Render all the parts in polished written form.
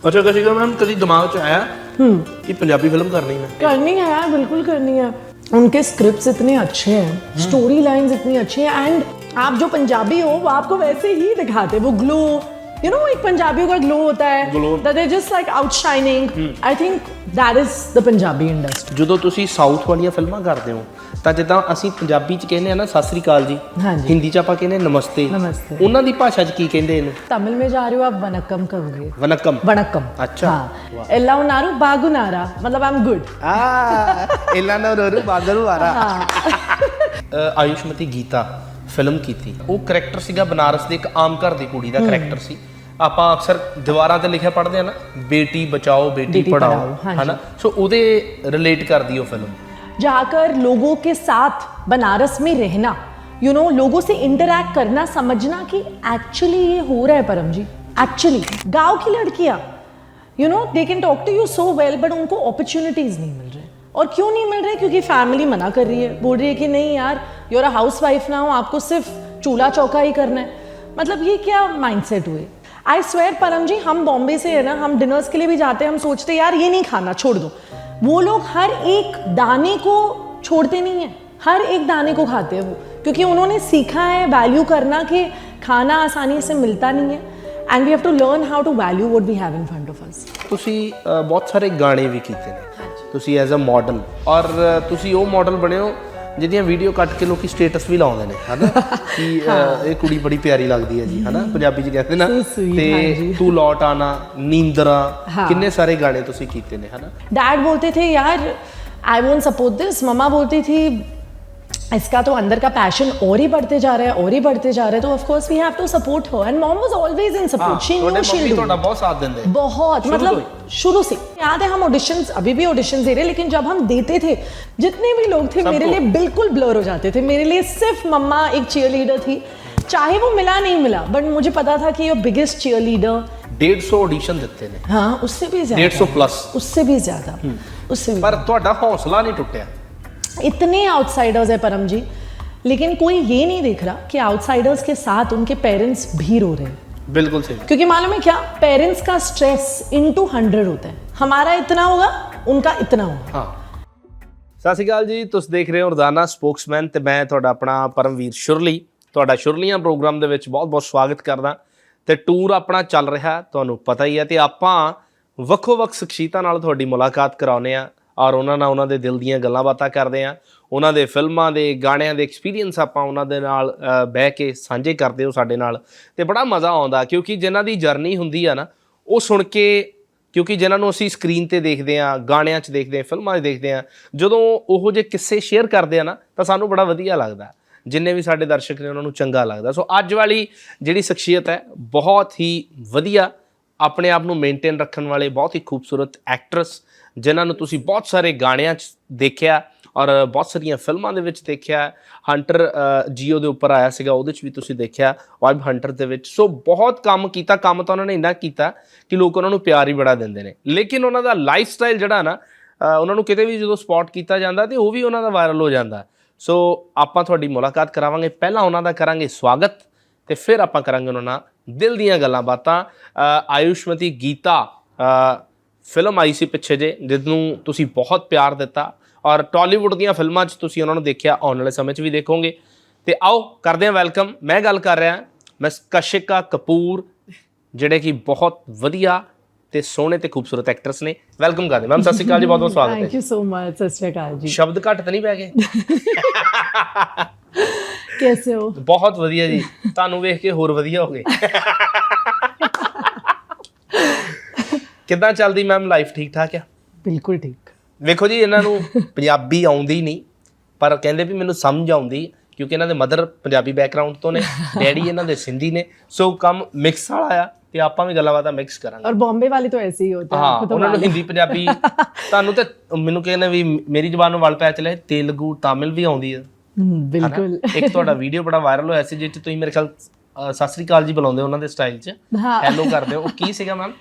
अच्छा कभी मैम कभी दिमाग च आया कि पंजाबी फिल्म करनी है? करनी है यार, बिल्कुल करनी है। उनके स्क्रिप्ट्स इतने अच्छे हैं, स्टोरी लाइंस इतनी अच्छी हैं, एंड आप जो पंजाबी हो वो आपको वैसे ही दिखाते, वो ग्लो, यू नो, एक पंजाबियों का ग्लो होता है, that they're just like outshining. I think that is the Punjabi industry. ਜਦੋਂ ਤੁਸੀਂ ਸਾਊਥ ਵਾਲੀਆਂ ਫਿਲਮਾਂ ਕਰਦੇ ਹੋ ਤਾਂ ਜਿੱਦਾਂ ਅਸੀਂ ਪੰਜਾਬੀ ਚ ਕਹਿੰਦੇ ਆ ਨਾ ਸਤਿ ਸ੍ਰੀ ਅਕਾਲ ਜੀ, ਹਾਂਜੀ। ਹਿੰਦੀ ਚ ਆਪਾਂ ਕਹਿੰਦੇ ਨਮਸਤੇ, नमस्ते। ਉਹਨਾਂ ਦੀ ਭਾਸ਼ਾ ਚ ਕੀ ਕਹਿੰਦੇ ਇਹਨੂੰ? तमिल में जा रहे हो आप वनक्कम कहोगे। ਵਨਕਮ। वनक्कम। अच्छा। हाँ। एल्ला उनारू बागुनारा, मतलब आई एम गुड। ਇਹਨਾਂ ਨੂੰ ਰੋਰੂ ਬਾਗਰੂ ਆਰਾ। हाँ। ਆਯੁਸ਼ਮਤੀ ਗੀਤਾ ਫਿਲਮ ਕੀਤੀ, ਉਹ ਕਰੈਕਟਰ ਸੀਗਾ ਬਨਾਰਸ ਦੇ ਇੱਕ ਆਮ ਘਰ ਦੀ ਕੁੜੀ ਦਾ ਕਰੈਕਟਰ ਸੀ। ਆਪਾਂ ਅਕਸਰ ਦੀਵਾਰਾਂ ਤੇ ਲਿਖਿਆ ਪੜ੍ਹਦੇ ਆ ਨਾ, ਬੇਟੀ ਬਚਾਓ ਬੇਟੀ ਪੜਾਓ, ਹਨਾ? ਸੋ ਉਹਦੇ ਰਿਲੇਟ ਕਰਦੀ ਉਹ ਫਿਲਮ। जाकर लोगों के साथ बनारस में रहना, यू नो, लोगों से इंटरैक्ट करना, समझना कि एक्चुअली ये हो रहा है परम जी। एक्चुअली गांव की लड़कियां, you know, they can talk to you so well, but उनको अपॉर्चुनिटीज नहीं मिल रहे। और क्यों नहीं मिल रहे? क्योंकि फैमिली मना कर रही है, बोल रही है कि नहीं यार, you are a house wife ना हो, आपको सिर्फ चूल्हा चौका ही करना है। मतलब ये क्या माइंडसेट हुए? आई स्वेयर परम जी, हम बॉम्बे से है ना, हम डिनर्स के लिए भी जाते हैं, हम सोचते हैं यार ये नहीं खाना, छोड़ दो। वो लोग हर एक दाने को छोड़ते नहीं हैं, हर एक दाने को खाते हैं वो, क्योंकि उन्होंने सीखा है वैल्यू करना कि खाना आसानी से मिलता नहीं है, and we have to learn how to value what we have in front of us. ਤੁਸੀਂ ਬਹੁਤ ਸਾਰੇ ਗਾਣੇ ਵੀ ਕੀਤੇ ਨੇ ਤੁਸੀਂ ਐਜ਼ ਅ ਮਾਡਲ, ਔਰ ਤੁਸੀਂ ਉਹ ਮਾਡਲ ਬਣੇ ਹੋ ਜਿਹਦੀਆਂ ਵੀਡੀਓ ਕੱਟ ਕੇ ਲੋਕੀ ਸਟੇਟਸ ਵੀ ਲਾਉਂਦੇ ਨੇ, ਹਨਾ? ਕਿ ਇਹ ਕੁੜੀ ਬੜੀ ਪਿਆਰੀ ਲੱਗਦੀ ਹੈ ਜੀ, ਹਨਾ? ਪੰਜਾਬੀ ਚ ਕਹਿੰਦੇ ਨਾ, ਤੇ ਤੂੰ ਲੌਟ ਆਣਾ, ਨੀਂਦਰਾ, ਕਿੰਨੇ ਸਾਰੇ ਗਾਣੇ ਤੁਸੀਂ ਕੀਤੇ ਨੇ, ਹਨਾ? डैड बोलते थे यार आई वोंट सपोर्ट दिस, मम्मा बोलती थी इसका तो अंदर का पैशन और ही बढ़ते जा रहा है, और ही बढ़ते जा रहा है, तो of course we have to support her, and mom was always in support, she knew she will do. ਤੁਹਾਡਾ ਬਹੁਤ ਸਾਥ ਦਿੰਦੇ बहुत, मतलब शुरू से याद है, हम ऑडिशंस, अभी भी ऑडिशंस दे रहे हैं, लेकिन जब हम देते थे, जितने भी लोग थे मेरे लिए बिल्कुल ब्लर हो जाते थे। मेरे लिए सिर्फ मम्मा एक चीयर लीडर थी, चाहे वो मिला नहीं मिला, बट मुझे पता था कि your biggest cheer leader. 150 audition ਦਿੱਤੇ ਨੇ। हाँ, उससे भी ज्यादा, 150 प्लस, उससे भी ज्यादा, उससे भी। ਪਰ ਤੁਹਾਡਾ ਹੌਸਲਾ ਨਹੀਂ ਟੁੱਟਿਆ। इतने आउटसाइडर्स है परम जी, लेकिन कोई ये नहीं देख रहा कि आउटसाइडर्स के साथ उनके पेरेंट्स भी रो रहे हैं। बिल्कुल सही। क्योंकि मालूम है क्या, पेरेंट्स का स्ट्रेस इनटू 100 होता है, हमारा इतना होगा, उनका इतना होगा। हाँ। ਸਤਿ ਸ਼੍ਰੀ ਅਕਾਲ ਜੀ, ਤੁਸੀਂ ਦੇਖ ਰਹੇ ਹੋ ਰੋਜ਼ਾਨਾ ਸਪੋਕਸਮੈਨ ਤੇ ਮੈਂ ਤੁਹਾਡਾ ਆਪਣਾ ਪਰਮਵੀਰ ਸ਼ੁਰਲੀ, ਤੁਹਾਡਾ ਸ਼ੁਰਲੀਆਂ ਪ੍ਰੋਗਰਾਮ ਦੇ ਵਿੱਚ ਬਹੁਤ-ਬਹੁਤ ਸਵਾਗਤ ਕਰਦਾ। ਤੇ ਟੂਰ ਆਪਣਾ ਚੱਲ ਰਿਹਾ, ਤੁਹਾਨੂੰ ਪਤਾ ਹੀ ਹੈ, ਤੇ ਆਪਾਂ ਵੱਖੋ-ਵੱਖ ਸ਼ਖਸੀਅਤਾਂ ਨਾਲ ਤੁਹਾਡੀ ਮੁਲਾਕਾਤ ਕਰਾਉਂਦੇ ਆ, ਔਰ ਉਹਨਾਂ ਨਾਲ ਉਹਨਾਂ ਦੇ ਦਿਲ ਦੀਆਂ ਗੱਲਾਂ ਬਾਤਾਂ ਕਰਦੇ ਆ, ਉਹਨਾਂ ਦੇ ਫਿਲਮਾਂ ਦੇ ਗਾਣਿਆਂ ਦੇ ਐਕਸਪੀਰੀਅੰਸ ਆਪਾਂ ਉਹਨਾਂ ਦੇ ਨਾਲ ਬਹਿ ਕੇ ਸਾਂਝੇ ਕਰਦੇ ਹੋ ਸਾਡੇ ਨਾਲ, ਤੇ ਬੜਾ ਮਜ਼ਾ ਆਉਂਦਾ, ਕਿਉਂਕਿ ਜਿਨ੍ਹਾਂ ਦੀ ਜਰਨੀ ਹੁੰਦੀ ਆ ਨਾ, ਉਹ ਸੁਣ ਕੇ, ਕਿਉਂਕਿ ਜਿਨ੍ਹਾਂ ਨੂੰ ਅਸੀਂ ਸਕਰੀਨ ਤੇ ਦੇਖਦੇ ਹਾਂ, ਗਾਣਿਆਂ 'ਚ ਦੇਖਦੇ ਹਾਂ, ਫਿਲਮਾਂ 'ਚ ਦੇਖਦੇ ਹਾਂ, ਜਦੋਂ ਉਹੋ ਜਿਹੇ ਕਿੱਸੇ ਸ਼ੇਅਰ ਕਰਦੇ ਆ ਨਾ, ਤਾਂ ਸਾਨੂੰ ਬੜਾ ਵਧੀਆ ਲੱਗਦਾ, ਜਿੰਨੇ ਵੀ ਸਾਡੇ ਦਰਸ਼ਕ ਨੇ ਉਹਨਾਂ ਨੂੰ ਚੰਗਾ ਲੱਗਦਾ। ਸੋ ਅੱਜ ਵਾਲੀ ਜਿਹੜੀ ਸ਼ਖਸੀਅਤ ਹੈ, ਬਹੁਤ ਹੀ ਵਧੀਆ, ਆਪਣੇ ਆਪ ਨੂੰ ਮੇਨਟੇਨ ਰੱਖਣ ਵਾਲੇ ਬਹੁਤ ਹੀ ਖੂਬਸੂਰਤ ਐਕਟਰਸ, ਜਿਨ੍ਹਾਂ ਨੂੰ ਤੁਸੀਂ ਬਹੁਤ ਸਾਰੇ ਗਾਣਿਆਂ 'ਚ ਦੇਖਿਆ ਔਰ ਬਹੁਤ ਸਾਰੀਆਂ ਫਿਲਮਾਂ ਦੇ ਵਿੱਚ ਦੇਖਿਆ। ਹੰਟਰ ਜੀਓ ਦੇ ਉੱਪਰ ਆਇਆ ਸੀਗਾ, ਉਹਦੇ 'ਚ ਵੀ ਤੁਸੀਂ ਦੇਖਿਆ, ਵਾਈਬ ਹੰਟਰ ਦੇ ਵਿੱਚ। ਸੋ ਬਹੁਤ ਕੰਮ ਕੀਤਾ, ਕੰਮ ਤਾਂ ਉਹਨਾਂ ਨੇ ਇੰਨਾ ਕੀਤਾ ਕਿ ਲੋਕ ਉਹਨਾਂ ਨੂੰ ਪਿਆਰ ਹੀ ਬੜਾ ਦਿੰਦੇ ਨੇ, ਲੇਕਿਨ ਉਹਨਾਂ ਦਾ ਲਾਈਫ ਸਟਾਈਲ ਜਿਹੜਾ ਨਾ, ਉਹਨਾਂ ਨੂੰ ਕਿਤੇ ਵੀ ਜਦੋਂ ਸਪੌਟ ਕੀਤਾ ਜਾਂਦਾ ਤੇ ਉਹ ਵੀ ਉਹਨਾਂ ਦਾ ਵਾਇਰਲ ਹੋ ਜਾਂਦਾ। ਸੋ ਆਪਾਂ ਤੁਹਾਡੀ ਮੁਲਾਕਾਤ ਕਰਾਵਾਂਗੇ, ਪਹਿਲਾਂ ਉਹਨਾਂ ਦਾ ਕਰਾਂਗੇ ਸਵਾਗਤ, ਤੇ ਫਿਰ ਆਪਾਂ ਕਰਾਂਗੇ ਉਹਨਾਂ ਨਾਲ ਦਿਲ ਦੀਆਂ ਗੱਲਾਂ ਬਾਤਾਂ। ਆਯੁਸ਼ਮਤੀ ਗੀਤਾ ਫਿਲਮ ਆਈ ਸੀ ਪਿੱਛੇ ਜੇ, ਜਿਹਨੂੰ ਤੁਸੀਂ ਬਹੁਤ ਪਿਆਰ ਦਿੱਤਾ, ਔਰ ਟਾਲੀਵੁੱਡ ਦੀਆਂ ਫਿਲਮਾਂ 'ਚ ਤੁਸੀਂ ਉਹਨਾਂ ਨੂੰ ਦੇਖਿਆ, ਆਉਣ ਵਾਲੇ ਸਮੇਂ 'ਚ ਵੀ ਦੇਖੋਗੇ। ਤੇ ਆਓ ਕਰਦੇ ਹਾਂ ਵੈਲਕਮ। ਮੈਂ ਗੱਲ ਕਰ ਰਿਹਾ ਮਿਸ ਕਸ਼ਿਕਾ ਕਪੂਰ, ਜਿਹੜੇ ਕਿ ਬਹੁਤ ਵਧੀਆ ਤੇ ਸੋਹਣੇ ਤੇ ਖੂਬਸੂਰਤ ਐਕਟਰਸ ਨੇ। ਵੈਲਕਮ ਕਰਦੇ ਮੈਮ, ਸਤਿ ਸ਼੍ਰੀ ਅਕਾਲ ਜੀ, ਬਹੁਤ ਬਹੁਤ ਸਵਾਗਤ ਹੈ। Thank you so much. सत श्री अकाल जी। ਸ਼ਬਦ ਘੱਟ ਤਾਂ ਨਹੀਂ ਪੈ ਗਏ? कैसे हो? ਬਹੁਤ ਵਧੀਆ ਜੀ, ਤੁਹਾਨੂੰ ਵੇਖ ਕੇ ਹੋਰ ਵਧੀਆ ਹੋ ਗਏ। ਕਿੱਦਾਂ ਚੱਲਦੀ ਮੈਮ ਲਾਈਫ? ਠੀਕ ਠਾਕ ਆ? बिल्कुल ठीक। ਵੇਖੋ ਜੀ, ਇਹਨਾਂ ਨੂੰ ਪੰਜਾਬੀ ਆਉਂਦੀ ਨਹੀਂ, ਪਰ ਕਹਿੰਦੇ ਵੀ ਮੈਨੂੰ ਸਮਝ ਆਉਂਦੀ, ਕਿਉਂਕਿ ਇਹਨਾਂ ਦੇ ਮਦਰ ਪੰਜਾਬੀ ਬੈਕਗਰਾਊਂਡ ਤੋਂ ਨੇ, ਡੈਡੀ ਇਹਨਾਂ ਦੇ ਸਿੰਧੀ ਨੇ, ਸੋ ਕੰਮ ਮਿਕਸ ਵਾਲਾ ਆ, ਤੇ ਆਪਾਂ ਵੀ ਗੱਲਾਂ ਬਾਤਾਂ ਮਿਕਸ ਕਰਾਂਗੇ। और बॉम्बे वाले तो ऐसे ही होते हैं। ਹਾਂ, आपको तो ਉਹਨਾਂ ਨੂੰ मालूम। ਹਿੰਦੀ ਪੰਜਾਬੀ, ਤੁਹਾਨੂੰ ਤੇ ਮੈਨੂੰ ਕਹਿੰਦੇ ਵੀ ਮੇਰੀ ਜ਼ੁਬਾਨ ਨੂੰ ਵਲ ਪੈ ਚਲੇ, ਤੇਲਗੂ ਤਾਮਿਲ ਵੀ ਆਉਂਦੀ ਹੈ। बिल्कुल। ਇੱਕ ਤੁਹਾਡਾ ਵੀਡੀਓ ਬੜਾ ਵਾਇਰਲ ਹੋਇਆ ਸੀ, ਜਿਸ 'ਚ ਤੁਸੀਂ ਮੇਰੇ ਖਿਆਲ ਸਤਿ ਸ੍ਰੀ ਅਕਾਲ ਜੀ ਬੁਲਾਉਂਦੇ ਉਹਨਾਂ ਦੇ ਸਟਾਈਲ 'ਚ, ਹੈਲੋ ਕਰਦੇ ਹੋ, ਉਹ ਕੀ ਸੀਗਾ ਮੈਮ?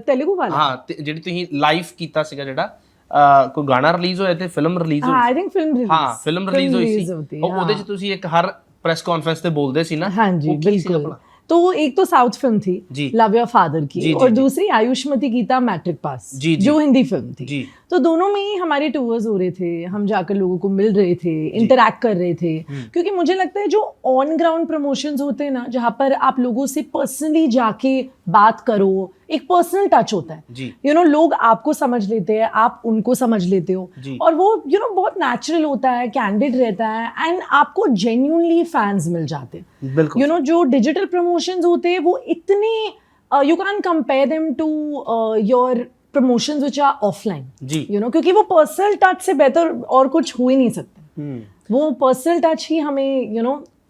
तेलुगु वाला। ਹਾਂ, ਤੇ ਜਿਹੜੀ ਤੁਸੀਂ ਲਾਈਵ ਕੀਤਾ ਸੀਗਾ, ਜਿਹੜਾ ਕੋਈ ਗਾਣਾ ਰਿਲੀਜ਼ ਹੋਇਆ ਤੇ ਫਿਲਮ ਰਿਲੀਜ਼ ਹੋਈ? I think film release. ਹਾਂ, ਫਿਲਮ ਰਿਲੀਜ਼ ਹੋਈ ਸੀ, ਉਹਦੇ 'ਚ ਤੁਸੀਂ ਇੱਕ ਹਰ ਪ੍ਰੈਸ ਕਾਨਫਰੰਸ ਤੇ ਬੋਲਦੇ ਸੀ ਨਾ। हाँ जी बिल्कुल। तो एक तो साउथ फिल्म थी जी। लव योर फादर की, जी, और जी। दूसरी आयुष्मती गीता मैट्रिक पास, जी, जी। जो हिंदी फिल्म थी। जी। तो दोनों में ही हमारे टूर्स हो रहे थे, हम जाकर लोगों को मिल रहे थे, इंटरैक्ट कर रहे थे, क्योंकि मुझे लगता है जो ऑन ग्राउंड प्रमोशंस होते हैं ना, जहाँ पर आप लोगों से पर्सनली जाके बात करो, एक पर्सनल टच होता है, जी। लोग आपको समझ लेते हैं, आप उनको समझ लेते हो, जी। और वो बहुत नेचुरल होता है, कैंडिड रहता है, एंड आपको जेन्युइनली फैंस मिल जाते हैं। बिल्कुल जो डिजिटल प्रमोशंस होते हैं वो इतने you can compare them to your promotions which are offline, जी। क्योंकि वो पर्सनल टच से बेहतर और कुछ हो ही नहीं सकता। वो पर्सनल टच ही हमें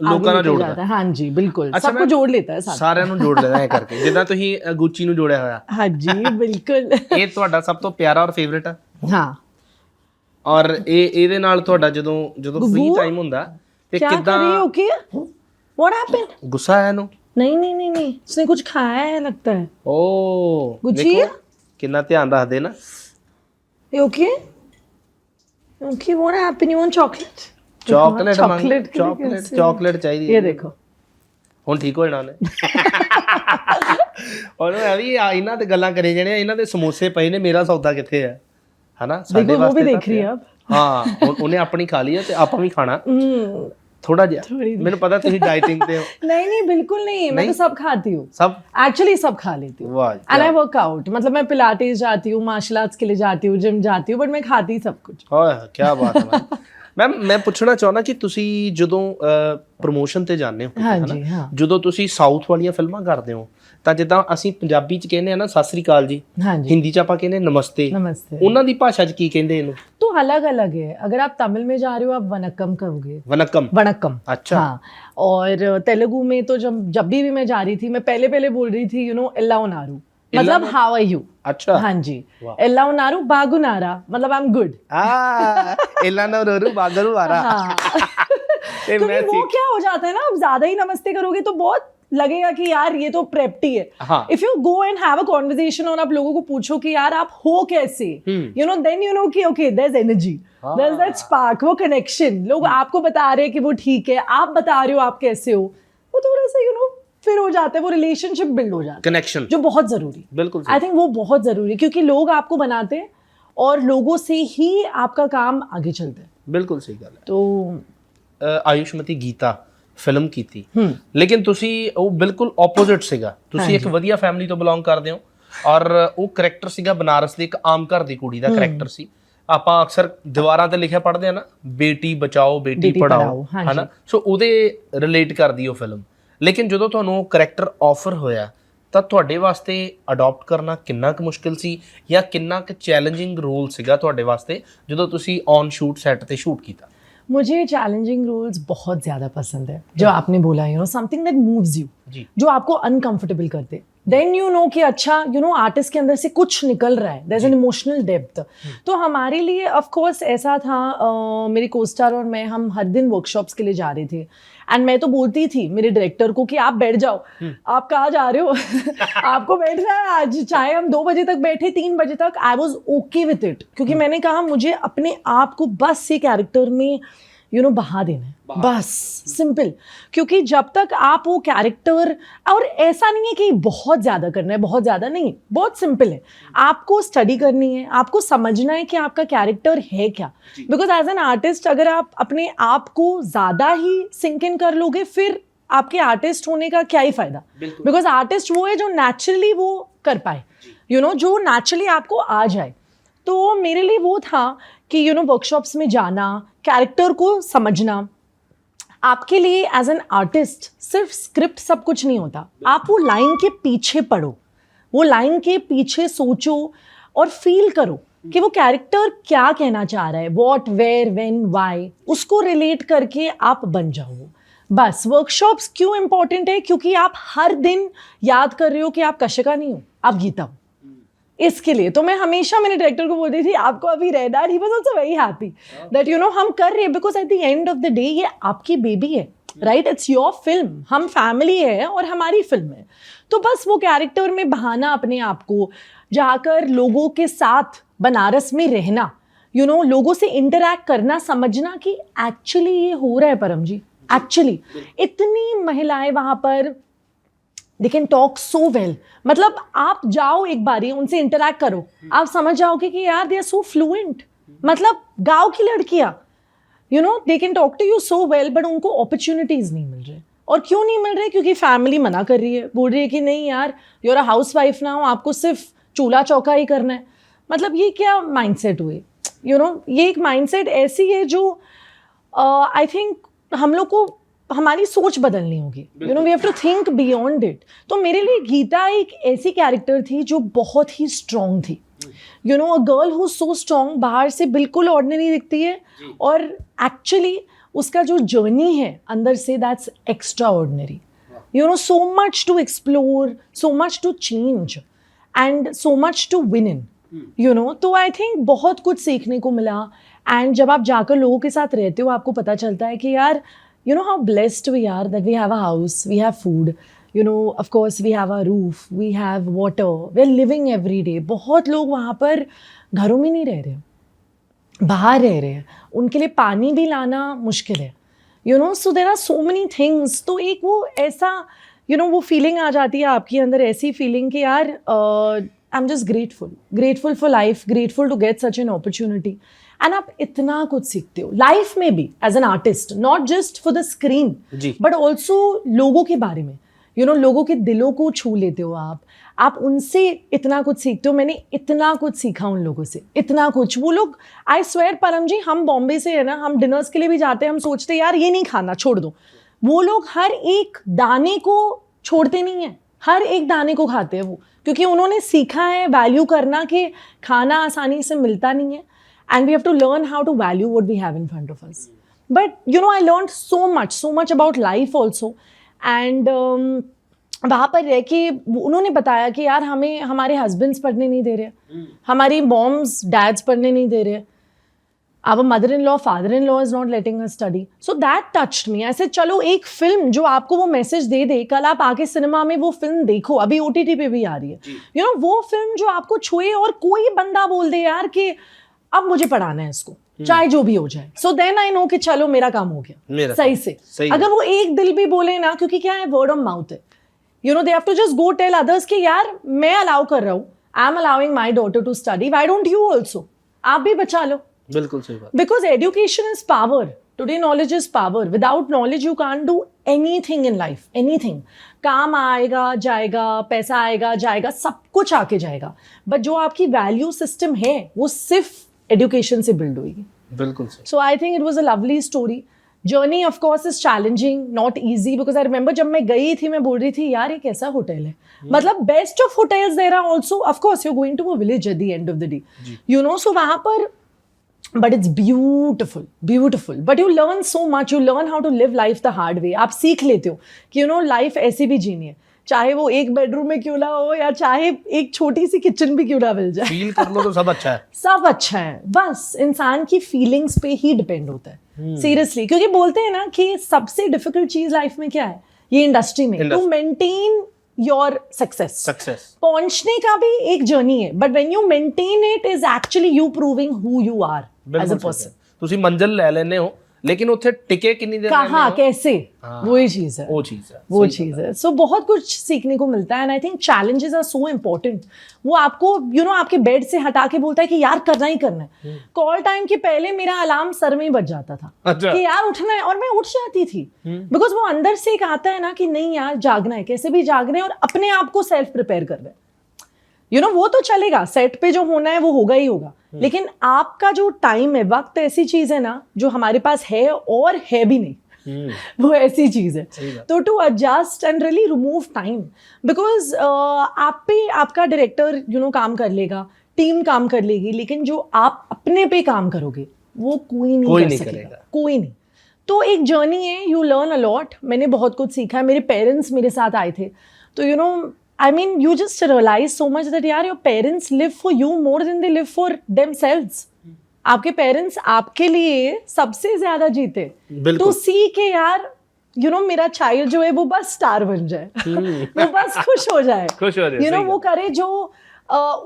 ਲੋਕਾਂ ਨਾਲ ਜੋੜਦਾ है। हाँ जी, बिल्कुल, अच्छा, सबको जोड़ लेता है साथ। ਸਾਰਿਆਂ ਨੂੰ ਜੋੜ ਲੈਣਾ ਐ ਕਰਕੇ, ਜਿੱਦਾਂ ਤੁਸੀਂ ਗੁੱਚੀ ਨੂੰ ਜੋੜਿਆ ਹੋਇਆ। हाँ जी, बिल्कुल। ਇਹ ਤੁਹਾਡਾ ਸਭ ਤੋਂ ਪਿਆਰਾ ਔਰ ਫੇਵਰਿਟ ਆ, हाँ। ਔਰ ਇਹਦੇ ਨਾਲ ਤੁਹਾਡਾ ਜਦੋਂ ਫ੍ਰੀ गुग्गू, ਟਾਈਮ ਹੁੰਦਾ ਤੇ क्या कर ਕਿਦਾਂ रही हो? क्या? What happened? ਗੁੱਸਾ ਆਇਆ ਇਹਨੂੰ? नहीं, उसने कुछ खाया है लगता है। ਓ ਗੁੱਚੀ? ਦੇਖੋ ਕਿੰਨਾ ਧਿਆਨ ਰੱਖਦੇ ਨਾ। You okay? Okay, what happened? You want chocolate? Chocolate chocolate के लिए ਚਾਕਲੇਟ कैसे? ਚਾਕਲੇਟ ਚਾਹੀਦੀ ये ਹੈ। देखो। ਹੁਣ ਠੀਕ ਹੋ ਜਾਣਾ ਉਹਨੇ। ਉਹਨੂੰ ਐ ਵੀ ਇਹਨਾਂ ਤੇ ਗੱਲਾਂ ਕਰੇ ਜਾਣੇ, ਇਹਨਾਂ ਦੇ ਸਮੋਸੇ ਪਏ ਨੇ, ਮੇਰਾ ਸੌਦਾ ਕਿੱਥੇ ਹੈ, ਹਨਾ? ਸਾਡੇ देखो, वो भी ਵਾਸਤੇ देख रही है अब। ਹਾਂ, ਉਹਨੇ ਆਪਣੀ ਖਾ ਲਈ ਹੈ ਤੇ ਆਪਾਂ ਵੀ ਖਾਣਾ ਥੋੜਾ ਜਿਹਾ। थोड़ी ਮੈਨੂੰ ਪਤਾ ਤੁਸੀਂ ਡਾਈਟਿੰਗ ਤੇ ਹੋ। नहीं, बिल्कुल नहीं, मैं तो सब खाती हूँ, सब एक्चुअली सब खा लेती हूँ। वाह, एंड आई वर्क आउट, मतलब मैं पिलाटेस जाती हूँ, मार्शल आर्ट्स के लिए जाती हूँ, जिम जाती हूँ, बट मैं खाती सब कुछ। ਓਏ ਕੀ ਬਾਤ ਹੈ ਮੈਮ। ਮੈਂ ਪੁੱਛਣਾ ਚਾਹੁੰਦਾ ਕਿ ਤੁਸੀਂ ਜਦੋਂ ਪ੍ਰੋਮੋਸ਼ਨ ਤੇ ਜਾਂਦੇ ਹੋ, हाँ ਹਨਾ, जी, हाँ। ਜਦੋਂ ਤੁਸੀਂ ਸਾਊਥ ਵਾਲੀਆਂ ਫਿਲਮਾਂ ਕਰਦੇ ਹੋ, ਤਾਂ ਜਿੱਦਾਂ ਅਸੀਂ ਪੰਜਾਬੀ ਚ ਕਹਿੰਦੇ ਆ ਨਾ ਸਤਿ ਸ੍ਰੀ ਅਕਾਲ ਜੀ, हाँ जी, ਹਿੰਦੀ ਚ ਆਪਾਂ ਕਹਿੰਦੇ ਨਮਸਤੇ, नमस्ते। ਉਹਨਾਂ ਦੀ भाषा ਚ ਕੀ ਕਹਿੰਦੇ ਇਹਨੂੰ? तो अलग अलग है, अगर आप तमिल में जा रहे हो आप वनक्कम कहोगे, वनक्कम। वनक्कम। अच्छा। हाँ, और तेलुगु में तो जब भी मैं जा रही थी, मैं पहले बोल रही थी एल्ला उनारू, मतलब हाउ आर यू। अच्छा। हाँ जी। वाह। एल्ला उनारू बागुनारा, मतलब आई एम गुड। एला नवरू बागरू आरा। हाँ। ये क्योंकि मैं वो क्या हो जाता है ना, आप ज्यादा ही नमस्ते करोगे तो बहुत लगेगा कि यार ये तो प्रेप्टी है। हाँ। If you go and have a conversation और आप लोगों को पूछो कि यार आप हो कैसे, देन कि okay there is energy, there is that spark, वो कनेक्शन। लोग आपको बता रहे हैं कि वो ठीक है, आप बता रहे हो आप कैसे हो, वो थोड़ा सा फिर हो जाता है, वो रिलेशनशिप बिल्ड हो जाता है, कनेक्शन, जो बहुत जरूरी। बिल्कुल आई थिंक वो बहुत जरूरी है, क्योंकि लोग आपको बनाते हैं और लोगों से ही आपका काम आगे चलता है। बिल्कुल सही गल है। तो ਆਯੁਸ਼ਮਤੀ ਗੀਤਾ ਫਿਲਮ ਕੀਤੀ, ਲੇਕਿਨ ਤੁਸੀਂ ਉਹ ਬਿਲਕੁਲ ਆਪੋਜ਼ਿਟ ਸੀਗਾ। ਤੁਸੀਂ ਇੱਕ ਵਧੀਆ ਫੈਮਿਲੀ ਤੋਂ ਬਿਲੋਂਗ ਕਰਦੇ ਹੋ, ਔਰ ਉਹ ਕਰੈਕਟਰ ਸੀਗਾ ਬਨਾਰਸ ਦੀ ਇੱਕ ਆਮ ਘਰ ਦੀ ਕੁੜੀ ਦਾ ਕਰੈਕਟਰ ਸੀ। ਆਪਾਂ ਅਕਸਰ ਦੀਵਾਰਾਂ ਤੇ ਲਿਖਿਆ ਪੜ੍ਹਦੇ ਆ ਨਾ, ਬੇਟੀ ਬਚਾਓ ਬੇਟੀ ਪੜਾਓ, ਹਨਾ? ਸੋ ਉਹਦੇ ਰਿਲੇਟ ਕਰਦੀ ਉਹ ਫਿਲਮ। ਲੇਕਿਨ ਜਦੋਂ ਤੁਹਾਨੂੰ ਉਹ ਕਰੈਕਟਰ ਆਫਰ ਹੋਇਆ ਤਾਂ ਤੁਹਾਡੇ ਵਾਸਤੇ ਅਡਾਪਟ ਕਰਨਾ ਕਿੰਨਾ ਕੁ ਮੁਸ਼ਕਿਲ ਸੀ, ਜਾਂ ਕਿੰਨਾ ਕੁ ਚੈਲੰਜਿੰਗ ਰੋਲ ਸੀਗਾ ਤੁਹਾਡੇ ਵਾਸਤੇ ਜਦੋਂ ਤੁਸੀਂ ਔਨ ਸ਼ੂਟ ਸੈੱਟ ਤੇ ਸ਼ੂਟ ਕੀਤਾ? मुझे चैलेंजिंग रोल्स बहुत ज़्यादा पसंद है, जो आपने बोला, समथिंग दैट मूव्स यू, जो आपको अनकंफर्टेबल करते, देन कि अच्छा आर्टिस्ट के अंदर से कुछ निकल रहा है, there is an emotional depth. तो हमारे लिए ऑफ कोर्स ऐसा था, मेरे कोस्टार और मैं, हम हर दिन वर्कशॉप्स के लिए जा रहे थे, एंड मैं तो बोलती थी मेरे डायरेक्टर को कि आप बैठ जाओ, आप कहाँ जा रहे हो आपको बैठना है आज, चाहे हम 2 बजे तक बैठे 3 बजे तक, I was okay with it, क्योंकि मैंने कहा मुझे अपने आप को बस ये कैरेक्टर में बहा देना है, बस सिंपल। क्योंकि जब तक आप वो कैरेक्टर, और ऐसा नहीं है कि बहुत ज़्यादा करना है, बहुत ज़्यादा नहीं, बहुत सिंपल है, आपको स्टडी करनी है, आपको समझना है कि आपका कैरेक्टर है क्या। बिकॉज एज एन आर्टिस्ट अगर आप अपने आप को ज़्यादा ही सिंक इन कर लोगे, फिर आपके आर्टिस्ट होने का क्या ही फ़ायदा। बिकॉज आर्टिस्ट वो है जो नेचुरली वो कर पाए, जो नेचुरली आपको आ जाए। तो मेरे लिए वो था कि वर्कशॉप्स में जाना, कैरेक्टर को समझना। आपके लिए एज एन आर्टिस्ट सिर्फ स्क्रिप्ट सब कुछ नहीं होता, आप वो लाइन के पीछे पढ़ो, वो लाइन के पीछे सोचो और फील करो कि वो कैरेक्टर क्या कहना चाह रहा है, व्हाट, वेयर, व्हेन, व्हाई, उसको रिलेट करके आप बन जाओ। बस वर्कशॉप्स क्यों इंपॉर्टेंट है, क्योंकि आप हर दिन याद कर रहे हो कि आप कशिका नहीं हो, आप गीता हो। इसके लिए तो मैं हमेशा मेरे डायरेक्टर को बोलती थी आपको अभी रहना, he was also very happy that हम कर रहे हैं, because at the end of the day ये आपकी बेबी है, राइट? इट्स योर फिल्म, हम फैमिली है और हमारी फिल्म है। तो बस वो कैरेक्टर में बहाना अपने आप को, जाकर लोगों के साथ बनारस में रहना, लोगों से इंटरैक्ट करना, समझना कि एक्चुअली ये हो रहा है परम जी, एक्चुअली इतनी महिलाएं वहाँ पर they can talk so well. मतलब आप जाओ एक बारी उनसे इंटरेक्ट करो, आप समझ जाओगे कि यार दे आर सो फ्लुएंट. मतलब गांव की लड़कियां, you know, they can talk to you so well, but उनको अपॉर्चुनिटीज नहीं मिल रहे. और क्यों नहीं मिल रहे? क्योंकि फैमिली मना कर रही है, बोल रही है कि नहीं यार, you are a house wife ना, आपको सिर्फ चूल्हा चौका ही करना है. मतलब ये क्या माइंडसेट हुए? यू नो, ये एक माइंडसेट ऐसी है जो आई थिंक हम लोग को हमारी सोच बदलनी होगी. You know, we have to think beyond it. तो मेरे लिए गीता एक ऐसी कैरेक्टर थी जो बहुत ही स्ट्रांग थी. You know, a girl who so strong, बाहर से बिल्कुल ऑर्डिनरी दिखती है और एक्चुअली उसका जो जर्नी है अंदर से, that's extra ordinary. You know, so much to explore, so much to change and so much to win in. You know, तो आई थिंक बहुत कुछ सीखने को मिला. एंड जब आप जाकर लोगों के साथ रहते हो, आपको पता चलता है कि यार, you know how blessed we are that we have a house, we have food, you know, of course we have a roof, we have water, we're living every day. बहुत लोग वहाँ पर घरों में नहीं रह रहे, बाहर रह रहे हैं, उनके लिए पानी भी लाना मुश्किल है. You know, so there are so many things. तो एक वो ऐसा, you know, वो फीलिंग आ जाती है आपके अंदर, ऐसी फीलिंग कि यार I'm just grateful for life, grateful to get such an opportunity. And आप इतना कुछ सीखते हो लाइफ में भी as an artist, not just for the screen but also लोगों के बारे में. यू नो, लोगों के दिलों को छू लेते हो आप उनसे इतना कुछ सीखते हो. मैंने इतना कुछ सीखा उन लोगों से, इतना कुछ. वो लोग, आई स्वेयर परम जी, हम बॉम्बे से है ना, हम डिनर्स के लिए भी जाते हैं, हम सोचते हैं यार ये नहीं खाना, छोड़ दो. वो लोग हर एक दाने को छोड़ते नहीं है, हर एक दाने को खाते हैं वो, क्योंकि उन्होंने सीखा है वैल्यू करना कि खाना आसानी से मिलता नहीं है. And we have to learn how to value what we have in front of us. But you know, I learned so much about life also. And वहाँ पर रह के उन्होंने बताया कि यार हमें हमारे हस्बैंड्स पढ़ने नहीं दे रहे, हमारी मॉम्स डैड्स पढ़ने नहीं दे रहे, our mother-in-law, father-in-law is not letting us study. So that touched me. ऐसे चलो एक फिल्म जो आपको वो मैसेज दे दे, कल आप आके सिनेमा में वो फिल्म देखो, अभी OTT पे भी आ रही है. You know, वो फिल्म जो आपको छुए और कोई बंदा बोल दे यार कि अब मुझे पढ़ाना है इसको, चाहे जो भी हो जाए. सो देन आई नो कि चलो मेरा काम हो गया सही से. अगर वो एक दिल भी बोले ना, क्योंकि क्या है, वर्ड ऑफ माउथ है. You know, they have to just go tell others कि यार मैं अलाउ कर रहा हूँ, I am allowing my daughter to study, why don't you also? आप भी बचा लो. बिल्कुल सही बात. Because education is power. Today knowledge is power. Without knowledge you can't do anything in life. Anything. काम आएगा जाएगा, पैसा आएगा जाएगा, सब कुछ आके जाएगा, बट जो आपकी वैल्यू सिस्टम है वो सिर्फ एजुकेशन से बिल्ड हुई. बिल्कुल. So I think it was a lovely story. Journey of course is challenging, not easy, because I remember जब मैं गई थी, मैं बोल रही थी यार ये कैसा होटल है. मतलब best of hotels there are also, of course you are going to a village at the end of the day, you know. So वहाँ पर, but it's beautiful, but you learn so much. You learn how to live life the hard way. आप सीख लेते हो कि you know life ऐसी भी जीनी है, चाहे वो एक बेडरूम में क्यों ना हो, या चाहे एक छोटी सी किचन भी क्यों ना मिल जाए. फील कर लो तो सब अच्छा है. सब अच्छा है. बस इंसान की फीलिंग्स पे ही डिपेंड होता है, सीरियसली. क्योंकि बोलते हैं ना कि सबसे डिफिकल्ट चीज लाइफ में क्या है, ये इंडस्ट्री में, टू मेंटेन योर सक्सेस. पहुंचने का भी एक जर्नी है, but when you maintain it is actually you proving who you are as a person. ਤੁਸੀਂ ਮੰਜ਼ਲ ਲੈ ਲੈਨੇ ਹੋ, लेकिन उत्थे टिके कितनी देर कहाँ कैसे, वही चीज है, वो चीज है. सो बहुत कुछ सीखने को मिलता है. And I think challenges are so important. वो आपको यू नो आपके बेड से हटा के बोलता है कि यार करना ही करना है. कॉल टाइम के पहले मेरा अलार्म सर में ही बज जाता था कि यार उठना है, और मैं उठ जाती थी, बिकॉज वो अंदर से एक आता है ना कि नहीं यार जागना है, कैसे भी जागना है, और अपने आप को सेल्फ प्रिपेयर कर रहे हैं. यू नो, वो तो चलेगा, सेट पे जो होना है वो होगा ही होगा, लेकिन आपका जो टाइम है, वक्त ऐसी चीज है ना जो हमारे पास है और है भी नहीं. वो ऐसी चीज है. तो to adjust and really remove time, because आप पे आपका डायरेक्टर यू नो काम कर लेगा, टीम काम कर लेगी, लेकिन जो आप अपने पे काम करोगे वो कोई नहीं कर सकेगा, कोई नहीं. तो एक जर्नी है, यू लर्न अ लॉट. मैंने बहुत कुछ सीखा है. मेरे पेरेंट्स मेरे साथ आए थे, तो you know I mean, you just realize so much that यार your parents live for you more than they live for themselves. आपके पेरेंट्स आपके लिए सबसे ज्यादा जीते. तो सी के यार यू नो मेरा चाइल्ड जो है वो बस स्टार बन जाए, वो बस खुश हो जाए, यू नो वो करे जो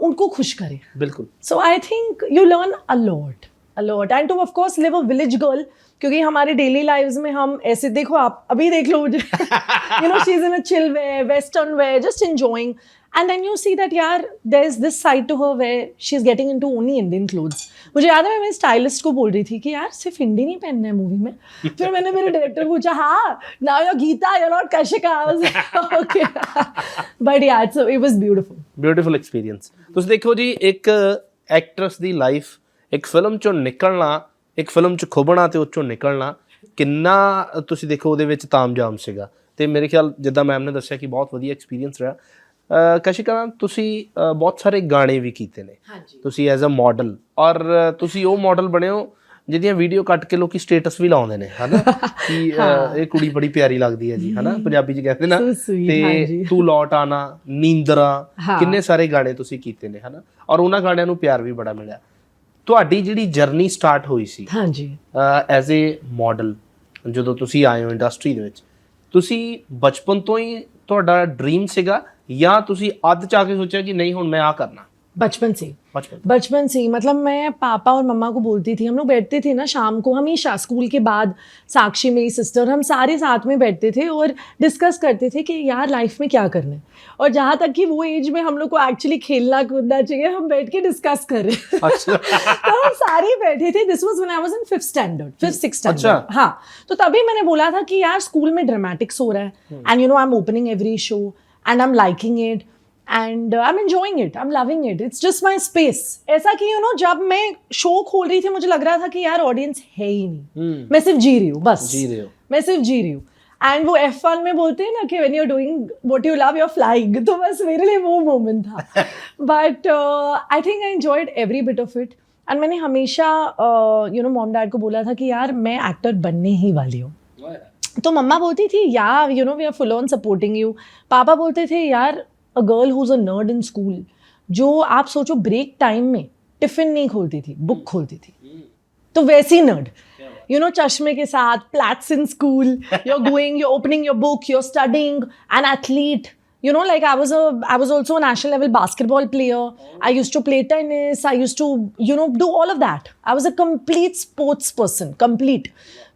उनको खुश करे. बिल्कुल. So I think you learn a a lot. And to of course live a village girl, क्योंकि हमारे डेली लाइव्स में हम ऐसे, देखो आप अभी देख लो मुझे, you know, she's in a chill wear, western wear, just enjoying. And then you see that यार there's this side to her where she's getting into only Indian clothes. मुझे याद है मैं मेरे स्टाइलिस्ट को बोल रही थी कि यार सिर्फ इंडियन ही पहनना है मूवी में. फिर मैंने मेरे डायरेक्टर को पूछा, हाँ now you're Geeta, you're not Kashika. I was like, okay. But yeah, so it was beautiful. Beautiful experience. ਤੁਸੀਂ ਦੇਖੋ ਜੀ, ਇੱਕ ਐਕਟਰਸ ਦੀ ਲਾਈਫ, ਇੱਕ ਫਿਲਮ ਚੋਂ ਨਿਕਲਣਾ, ਇੱਕ ਫਿਲਮ 'ਚ ਖੁੱਭਣਾ ਤੇ ਉਹ 'ਚੋਂ ਨਿਕਲਣਾ ਕਿੰਨਾ, ਤੁਸੀਂ ਦੇਖੋ ਉਹਦੇ ਵਿੱਚ ਤਾਮਝਾਮ ਸੀਗਾ. ਤੇ ਮੇਰੇ ਖਿਆਲ ਜਿੱਦਾਂ ਮੈਮ ਨੇ ਦੱਸਿਆ ਕਿ ਬਹੁਤ ਵਧੀਆ ਐਕਸਪੀਰੀਅੰਸ ਰਿਹਾ. ਕਸ਼ਿਕਾ, ਤੁਸੀਂ ਬਹੁਤ ਸਾਰੇ ਗਾਣੇ ਵੀ ਕੀਤੇ ਨੇ, ਤੁਸੀਂ ਐਜ਼ ਅ ਮਾਡਲ, ਔਰ ਤੁਸੀਂ ਉਹ ਮਾਡਲ ਬਣੇ ਹੋ ਜਿਹਦੀਆਂ ਵੀਡੀਓ ਕੱਟ ਕੇ ਲੋਕੀ ਸਟੇਟਸ ਵੀ ਲਾਉਂਦੇ ਨੇ, ਹਨਾ ਕਿ ਇਹ ਕੁੜੀ ਬੜੀ ਪਿਆਰੀ ਲੱਗਦੀ ਹੈ ਜੀ, ਹਨਾ ਪੰਜਾਬੀ 'ਚ ਕਹਿੰਦੇ ਨਾ. ਤੇ ਤੂੰ ਲੌਟ ਆਣਾ, ਨੀਂਦਰਾ, ਕਿੰਨੇ ਸਾਰੇ ਗਾਣੇ ਤੁਸੀਂ ਕੀਤੇ ਨੇ, ਹਨਾ, ਔਰ ਉਹਨਾਂ ਗਾਣਿਆਂ ਨੂੰ ਪਿਆਰ ਵੀ ਬੜਾ ਮਿਲਿਆ. ਤੁਹਾਡੀ ਜਿਹੜੀ ਜਰਨੀ ਸਟਾਰਟ ਹੋਈ ਸੀ ਐਜ਼ ਏ ਮਾਡਲ, ਜਦੋਂ ਤੁਸੀਂ ਆਏ ਹੋ ਇੰਡਸਟਰੀ ਦੇ ਵਿੱਚ, ਤੁਸੀਂ ਬਚਪਨ ਤੋਂ ਹੀ ਤੁਹਾਡਾ ਡ੍ਰੀਮ ਸੀਗਾ ਜਾਂ ਤੁਸੀਂ ਅੱਧ ਚ ਆ ਕੇ ਸੋਚਿਆ ਕਿ नहीं ਹੁਣ मैं आ करना? बचपन से ही, मतलब मैं पापा और मम्मा को बोलती थी, हम लोग बैठते थे ना शाम को हमेशा स्कूल के बाद, साक्षी मेरी सिस्टर, हम सारे साथ में बैठते थे और डिस्कस करते थे कि यार लाइफ में क्या करना है. और जहाँ तक कि वो एज में हम लोग को एक्चुअली खेलना कूदना चाहिए, हम बैठ के डिस्कस कर रहे हैं. अच्छा. तो हम सारे बैठे थे. This was when I was in 5th 6th standard. हाँ, तो तभी मैंने बोला था कि यार स्कूल में ड्रामेटिक्स हो रहा है and you know I am opening every show and I am liking it and I'm enjoying it, I'm loving it, it's just my space. ऐसा कि you know जब मैं शो खोल रही थी मुझे लग रहा था कि यार ऑडियंस है ही नहीं, मैं सिर्फ जी रही हूँ, बस जी रही हूँ, मैं सिर्फ जी रही हूँ. एंड वो F1 में बोलते हैं ना कि when you're doing what you love you're flying, तो बस मेरे लिए वो मोमेंट था. But I think I enjoyed every bit of it. And मैंने हमेशा you know मॉम डैड को बोला था कि यार मैं एक्टर बनने ही वाली हूँ. तो मम्मा बोलती थी यार you know we are full on supporting you. पापा बोलते थे यार a girl who's a nerd in school, जो आप सोचो ब्रेक टाइम में टिफिन नहीं खोलती थी, बुक खोलती थी, तो वैसी नर्ड, you know, चश्मे के साथ, plants in school, you're going, you're opening your book, you're studying, an athlete, you know, like I was also a national level basketball player. I used to play tennis, I used to, you know, do all of that. I was a complete sports person, complete.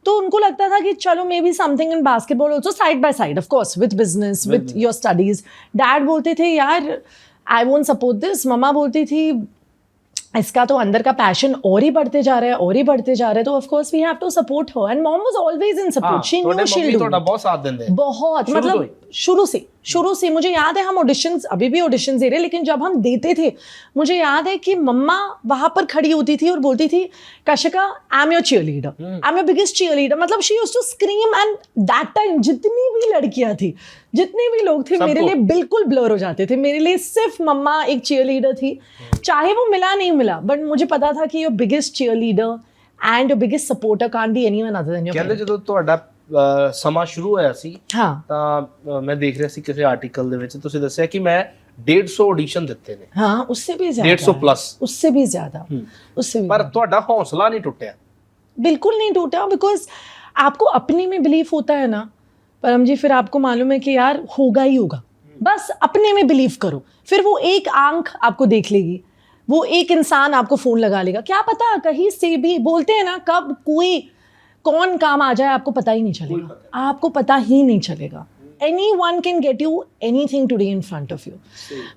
तो उनको लगता था कि चलो may be something in basketball also side by side, of course with business, with your studies. Dad बोलते थे यार I won't support this. मम्मा बोलती थी इसका तो अंदर का पैशन और ही बढ़ते जा रहा है, और ही बढ़ते जा रहा है, तो of course we have to support her. And mom was always in support, she knew she will do. बहुत साथ देंगे, बहुत, मतलब शुरू से मुझे याद है हम ऑडिशंस, अभी भी ऑडिशंस दे रहे हैं, लेकिन जब हम देते थे मुझे याद है कि मम्मा वहां पर खड़ी होती थी और बोलती थी Kashika I am your cheerleader, I am your biggest cheerleader. मतलब she used to scream and that time जितनी भी लड़कियां थी, जितने भी लोग थे, मेरे लिए बिल्कुल ब्लर हो जाते थे. मेरे लिए सिर्फ मम्मा एक चीयरलीडर थी, चाहे वो मिला नहीं मिला, बट मुझे पता था कि your biggest cheerleader and your biggest supporter can't be anyone other than your parents. ਕਹਿੰਦੇ ਜਦੋਂ ਤੁਹਾਡਾ ਸਮਾਂ ਸ਼ੁਰੂ ਹੋਇਆ ਸੀ ਤਾਂ ਮੈਂ ਦੇਖ ਰਿਹਾ ਸੀ ਕਿਸੇ ਆਰਟੀਕਲ ਦੇ ਵਿੱਚ ਤੁਸੀਂ ਦੱਸਿਆ ਕਿ ਮੈਂ 150 ਆਡੀਸ਼ਨ ਦਿੱਤੇ ਨੇ. हाँ, उससे भी ज्यादा, 150 प्लस, उससे भी ज्यादा, उससे भी. पर ਤੁਹਾਡਾ ਹੌਸਲਾ ਨਹੀਂ ਟੁੱਟਿਆ? बिल्कुल नहीं टूटा, बिकॉज आपको अपने में बिलीफ होता है ना परम जी, फिर आपको मालूम है कि यार होगा ही होगा. बस अपने में बिलीव करो, फिर वो एक आंख आपको देख लेगी, वो एक इंसान आपको फोन लगा लेगा. क्या पता कहीं से भी, बोलते हैं ना कब कोई कौन काम आ जाए आपको पता ही नहीं चलेगा, आपको पता ही नहीं चलेगा. Anyone can get you anything today in front of you,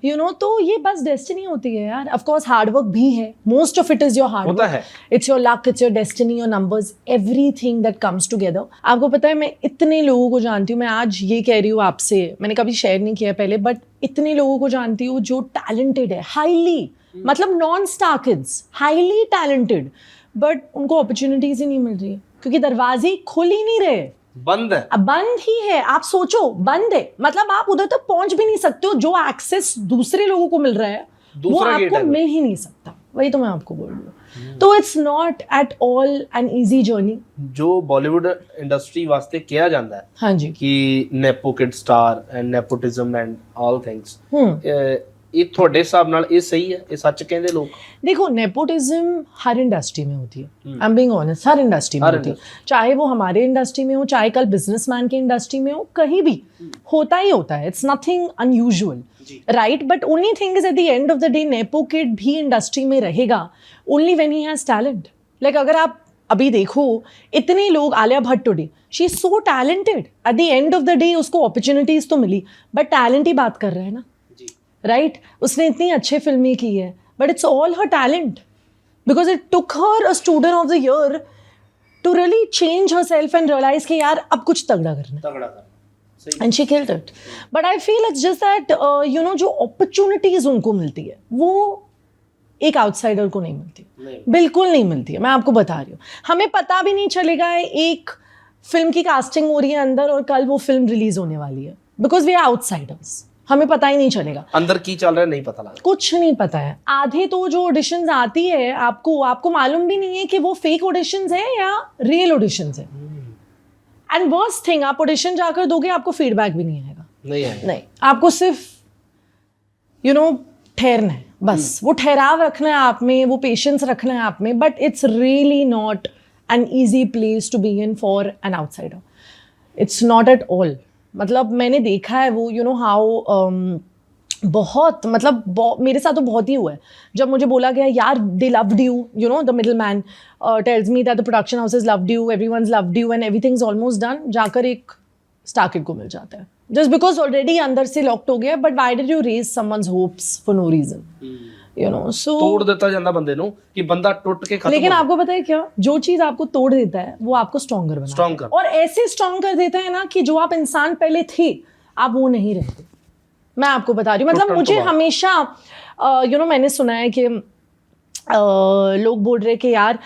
you know. तो ये बस डेस्टिनी होती है यार. of course hard work भी है, most of it is your hard work, it's your luck, it's your destiny, your numbers, everything that comes together. आपको पता है मैं इतने लोगों को जानती हूँ, मैं आज ये कह रही हूँ आपसे, मैंने कभी शेयर नहीं किया पहले, बट इतने लोगों को जानती हूँ जो टैलेंटेड है, हाईली, मतलब non star kids, highly talented, but उनको अपॉर्चुनिटीज ही नहीं मिल रही है क्योंकि दरवाजे खुल ही नहीं रहे, बंद है. अब बंद ही है. आप सोचो बंद है, मतलब आप उधर तक पहुंच भी नहीं सकते हो. जो एक्सेस दूसरे लोगों को मिल रहा है वो आपको मिल ही नहीं सकता. वही तो मैं आपको बोल रही हूँ. तो it's not at all an easy journey. जो बॉलीवुड इंडस्ट्री वास्ते किया जाता है, हाँ जी, कि nepo kid star and nepotism and all things, ये ਤੁਹਾਡੇ ਹਿਸਾਬ ਨਾਲ ਇਹ ਸਹੀ ਹੈ? ਇਹ ਸੱਚ ਕਹਿੰਦੇ ਲੋਕ? देखो नेपोटिज्म हर इंडस्ट्री में होती है, I am being honest, her industry में होती है. चाहे वो हमारे इंडस्ट्री में हो, चाहे कल बिजनेसमैन की इंडस्ट्री में हो, कहीं भी होता ही होता है. It's nothing unusual, right? But only thing is eight the end of the day nepo kid भी इंडस्ट्री में रहेगा only when he has talent. Like अगर आप अभी देखो, इतने लोग, Alia Bhatt today, she is so talented, eight the end of the day उसको अपॉर्चुनिटीज तो मिली, बट टैलेंट ही बात कर रहा है ना, राइट? उसने इतनी अच्छी फिल्में की है, but it's all her talent, because it took her a student of the year to really change her self and realise कि यार अब कुछ तगड़ा करना है, and she killed it. But I feel it's just that you know, जो opportunities उनको मिलती है वो एक आउटसाइडर को नहीं मिलती, बिल्कुल नहीं मिलती है. मैं आपको बता रही हूँ, हमें पता भी नहीं चलेगा एक फिल्म की कास्टिंग हो रही है अंदर और कल वो फिल्म रिलीज होने वाली है, बिकॉज वी आर आउटसाइडर्स, हमें पता ही नहीं चलेगा अंदर की चल रहा है, नहीं पता लगा, कुछ नहीं पता है. आधे तो जो ऑडिशंस आती है आपको मालूम भी नहीं है कि वो फेक ऑडिशंस है या रियल ऑडिशंस है. एंड वर्स्ट थिंग, आप ऑडिशन जाकर दोगे, आपको फीडबैक भी नहीं आएगा, नहीं, आपको सिर्फ यू नो ठहरना है, बस वो ठहराव रखना है आप में, वो पेशेंस रखना है आप में. But it's really not an easy place to be in for an outsider, it's not at all. मतलब मैंने देखा है वो, यू नो हाउ, बहुत मतलब मेरे साथ तो बहुत ही हुआ है. जब मुझे बोला गया यार they loved you, you know the middle man tells me that the production houses loved you, everyone's loved you and everything is almost done, जाकर एक स्टार किड को मिल जाता है जस्ट बिकॉज ऑलरेडी अंदर से लॉक्ड हो गया. But why did you raise someone's hopes for no reason, you know? So तोड़ देता ਜਾਂਦਾ ਬੰਦੇ ਨੂੰ कि बंदा टूट के खत्म. लेकिन आपको पता है क्या, जो चीज आपको तोड़ देता है वो आपको स्ट्रॉन्गर बनाता है, और ऐसे स्ट्रॉन्ग कर देता है ना कि जो आप इंसान पहले थे आप वो नहीं रहते. मैं आपको बता रही हूँ, मतलब मुझे हमेशा यू नो मैंने सुना है कि लोग बोल रहे कि यार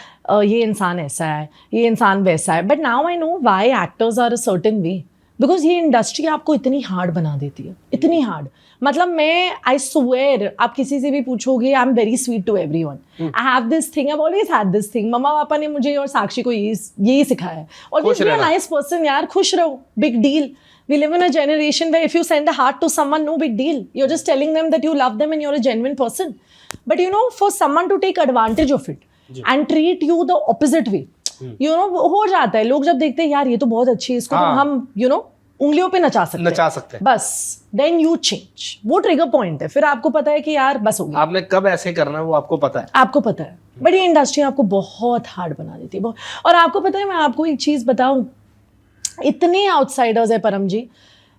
ये इंसान ऐसा है, ये इंसान वैसा है. But now I know why actors are a certain way, because ये इंडस्ट्री आपको इतनी हार्ड बना देती है, इतनी हार्ड. मतलब मैं आई स्वेयर, आप किसी से भी पूछोगे, I am very sweet to everyone, I have this thing, I have always had this thing. Mumma papa ने मुझे और साक्षी को यही सिखाया है. Always be a nice person यार, खुश रहो, big deal. We live in a generation where if you send a heart to someone, no big deal. You're just telling them that you love them and you're a genuine person. But you know, for someone to take advantage of it and treat you the opposite way, you know, हो जाता है. लोग जब देखते हैं यार ये तो बहुत अच्छी है, इसको तो हम you know उंगलियों पे नचा सकते हैं, बस then you change. वो ट्रिगर पॉइंट है, फिर आपको पता है कि यार बस हो गया. आपने कब ऐसे करना है वो आपको पता है, आपको पता है. बट ये इंडस्ट्री आपको बहुत हार्ड बना देती है. और आपको पता है, मैं आपको एक चीज बताऊं, इतने आउटसाइडर्स है परम जी,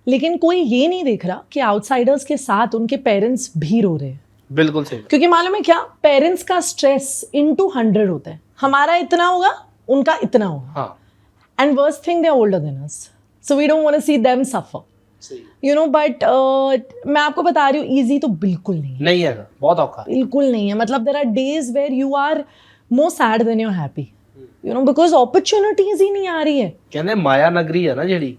लेकिन कोई ये नहीं देख रहा कि आउटसाइडर्स के साथ उनके पेरेंट्स भी रो रहे हैं. बिल्कुल सही. क्योंकि मालूम है क्या, पेरेंट्स का स्ट्रेस इनटू 100 होता है. हमारा इतना होगा, उनका इतना होगा. And worst thing, they are older than us, so we don't want to see them suffer, you know. But मैं आपको बता रही हूँ, ईजी तो बिल्कुल नहीं है, बहुत औखा, बिल्कुल नहीं है. मतलब there are days where you are more sad than you are happy, you know, because opportunities ही नहीं आ रही है. कहते माया नगरी है ना, जेडी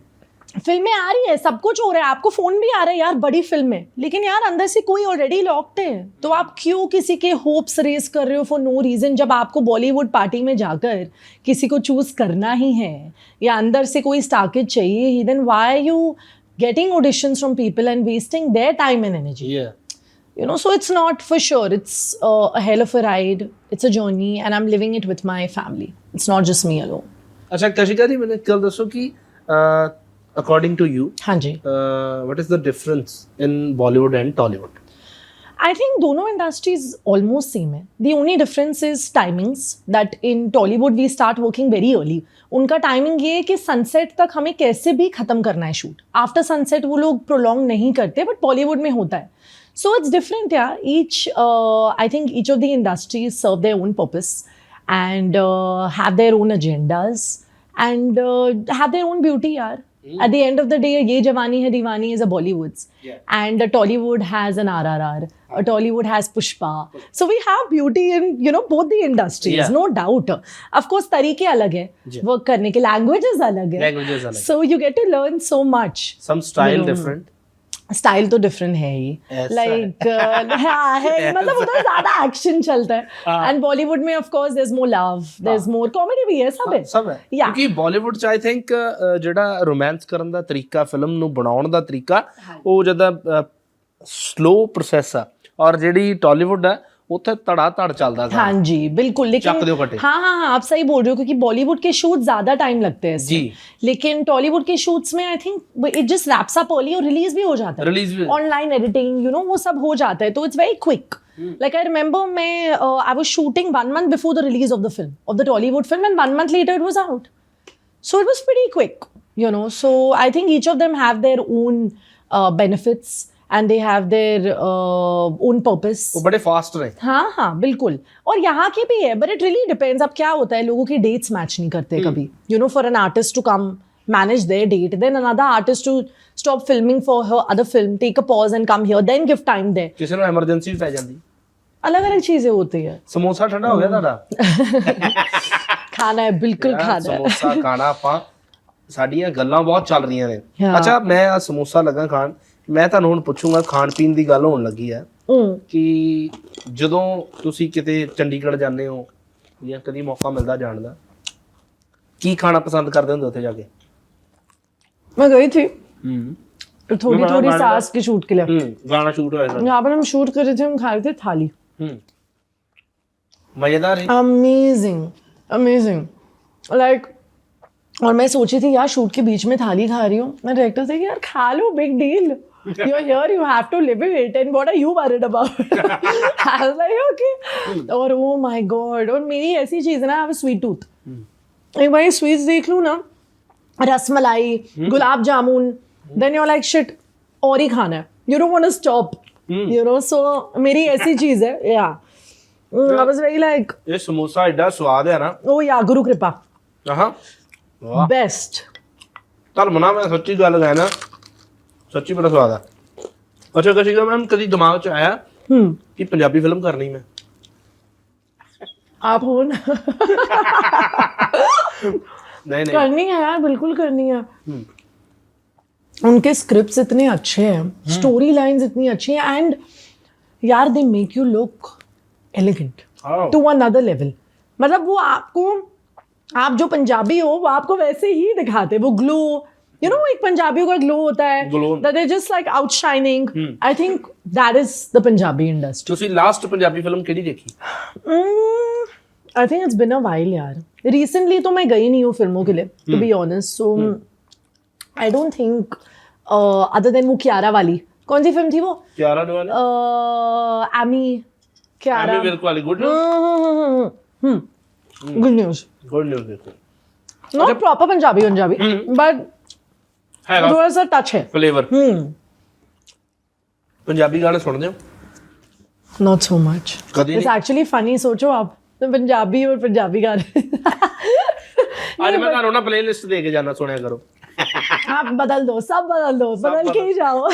फिल्में आ रही है, सब कुछ हो रहा है, आपको फोन भी आ रहा है यार, बड़ी फिल्में, लेकिन यार अंदर से कोई ऑलरेडी लॉक्ड है. तो आप क्यों किसी के होप्स रेस कर रहे हो फॉर नो रीजन, जब आपको बॉलीवुड पार्टी में जाकर किसी को चूज करना ही है या अंदर से कोई स्टार चाहिए ही, then why are you getting auditions from people and wasting their time and energy? You know, so it's not, for sure, it's a hell of a ride, it's a journey, and I'm living it with my family. It's not just me alone. अच्छा कशिका जी, मैंने कल दसो कि according to you, हाँ जी, what is the difference in Bollywood and Tollywood? I think दोनों industries almost same है. The only difference is timings, that in Tollywood we start working very early. उनका timing ये है कि सनसेट तक हमें कैसे भी खत्म करना है शूट. आफ्टर सनसेट वो लोग प्रोलॉन्ग नहीं करते, बट बॉलीवुड में होता है. So it's different, yeah. I think each of the industries serve their own purpose and have their own agendas and have their own beauty, yaar. At the end of the day, Ye Jawani Hai Diwani is a Bollywood's, and Tollywood has an RRR. Tollywood has Pushpa. So we have beauty in, you know, both the industries, no doubt. Of course, तरीके अलग है work करने के, languages अलग है. So you get to learn so much. Some style different. Style तो different है ही, like है, मतलब उधर ज्यादा एक्शन चलता है. एंड बॉलीवुड में of course there is more love, there is more comedy भी है, सब है. क्योंकि बॉलीवुड ਚ ਆਈ ਥਿੰਕ ਜਿਹੜਾ ਰੋਮਾਂਸ ਕਰਨ ਦਾ ਤਰੀਕਾ, ਫਿਲਮ ਨੂੰ ਬਣਾਉਣ ਦਾ ਤਰੀਕਾ, ਉਹ ਜਿਆਦਾ ਸਲੋ ਪ੍ਰੋਸੈਸ ਆ, ਔਰ ਜਿਹੜੀ ਟਾਲੀਵੁੱਡ ਆ ਉੱਥੇ ਧੜਾ ਧੜ ਚੱਲਦਾ. हाँ जी बिल्कुल, लेकिन हाँ आप सही बोल रहे हो, क्योंकि बॉलीवुड के शूट ज्यादा टाइम लगते हैं जी, लेकिन टॉलीवुड के शूट्स में आई think it just wraps up early और रिलीज भी हो जाता है, ऑनलाइन एडिटिंग, यू नो, वो सब हो जाता है, तो it's very quick. Like I remember I was shooting 1 month before the release of the film, of the Tollywood film, and 1 month later it was out. So it was pretty quick, you know. So I think each of them have their own benefits and they have their own purpose. वो बड़े fast रहे. हाँ हाँ बिल्कुल. और यहाँ के भी है, but it really depends. अब क्या होता है, लोगों की dates match नहीं करते कभी. You know, for an artist to come manage their date, then another artist to stop filming for her other film, take a pause and come here, then give time there. ਕਿਸੇ ਨੂੰ emergency ਪੈ ਜਾਂਦੀ. अलग अलग चीजें होती है. ਸਮੋਸਾ ਠੰਡਾ ਹੋ ਗਿਆ ਤੁਹਾਡਾ? खाना है, बिल्कुल खाना है. ਸਮੋਸਾ ਖਾਣਾ ਆਪਾਂ. ਸਾਡੀਆਂ ਗੱਲਾਂ ਬਹੁਤ ਚੱਲ ਰਹੀਆਂ ਨੇ. ਹਾਂ. ਅੱਛਾ, ਮੈਂ ਆ ਸਮੋਸਾ ਲੱਗਾ ਖਾਣ. ਮੈਂ ਤੁਹਾਨੂੰ ਹੁਣ ਪੁੱਛੂੰਗਾ, ਖਾਣ ਪੀਣ ਦੀ ਗੱਲ ਹੋਣ ਲੱਗੀ ਹੈ ਕਿ ਜਦੋਂ ਤੁਸੀਂ ਕਿਤੇ ਚੰਡੀਗੜ੍ਹ ਜਾਂਦੇ ਹੋ ਜਾਂ ਕਦੀ ਮੌਕਾ ਮਿਲਦਾ ਜਾਣ ਦਾ, ਕੀ ਖਾਣਾ ਪਸੰਦ ਕਰਦੇ ਹੁੰਦੇ ਉੱਥੇ ਜਾ ਕੇ? मैं गई थी थोड़ी मैं थोड़ी गाना- सास के शूट के लिए. गाना शूट होया था. यहाँ पर हम शूट कर रहे थे, हम खा रहे थे थाली. मजेदार है. Amazing amazing. लाइक, और मैं सोची थी यार शूट के बीच में थाली खा रही हूँ. मैं डायरेक्टर से कि यार खा लो, big deal, you are here, you have to live it and what are you worried about. I was like okay. और ओ माय गॉड, और मेरी ऐसी चीज है ना, I have a sweet tooth. एक बार स्वीट्स देख लूँ ना, rasmalai, gulab jamun, then you like shit, और ही खाना है, you don't want to stop, you know. So मेरी ऐसी चीज है. या आई वाज वेरी लाइक, ये समोसा एडा स्वाद है ना. ओ या गुरु कृपा, हाँ, वाह. बेस्ट. ਤੁਹਾਨੂੰ ਮਨਾ, ਮੈਂ ਸੱਚੀ ਗੱਲ ਕਹਾਂ ਨਾ, ਸੱਚੀ ਬੜਾ ਸਵਾਦ ਆ. ਅੱਛਾ ਕਸ਼ਿਕਾ ਮੈਮ, ਕਦੀ ਦਿਮਾਗ 'ਚ ਆਇਆ ਕਿ ਪੰਜਾਬੀ ਫਿਲਮ ਕਰਨੀ ਮੈਂ? आप हो ना. नहीं नहीं. करनी है यार, बिल्कुल करनी है. उनके स्क्रिप्ट्स इतने अच्छे हैं, स्टोरी लाइंस इतनी अच्छी हैं, एंड यार they make you look elegant हाँ. To another level. मतलब वो आपको, आप जो पंजाबी हो वो आपको वैसे ही दिखाते, वो ग्लो, यू नो, एक पंजाबियों का ग्लो होता है, Glow. that they're just like outshining. I think that is the Punjabi industry. ਤੁਸੀਂ ਲਾਸਟ ਪੰਜਾਬੀ ਫਿਲਮ ਕਿਹੜੀ ਦੇਖੀ? I think it's been a while यार. Recently तो मैं गई नहीं हूँ फिल्मों के लिए, to be honest. So I don't think other than वो कियारा वाली, कौन सी फिल्म थी वो? ਕਿਆਰਾ ਨੇ ਵਾਲੀ? एमी कियारा. ਐਮੀ ਵਿਰਕ ਵਾਲੀ. Good Good news. Good news ਦੇਖੋ. Not proper पंजाबी, but ਹੈਗਾ थोड़ा सा टच है. ਫਲੇਵਰ. ਪੰਜਾਬੀ ਗਾਣੇ ਸੁਣਦੇ ਹੋ? Not so much. कभी It's actually funny. सोचो आप, तो पंजाबी और पंजाबी गाने. ਅੱਜ ਮੈਂ ਤੁਹਾਨੂੰ ਨਾ ਪਲੇਲਿਸਟ ਦੇ ਕੇ ਜਾਣਾ, ਸੁਣਿਆ ਕਰੋ. आप बदल दो, सब बदल दो, बदल के ही जाओ.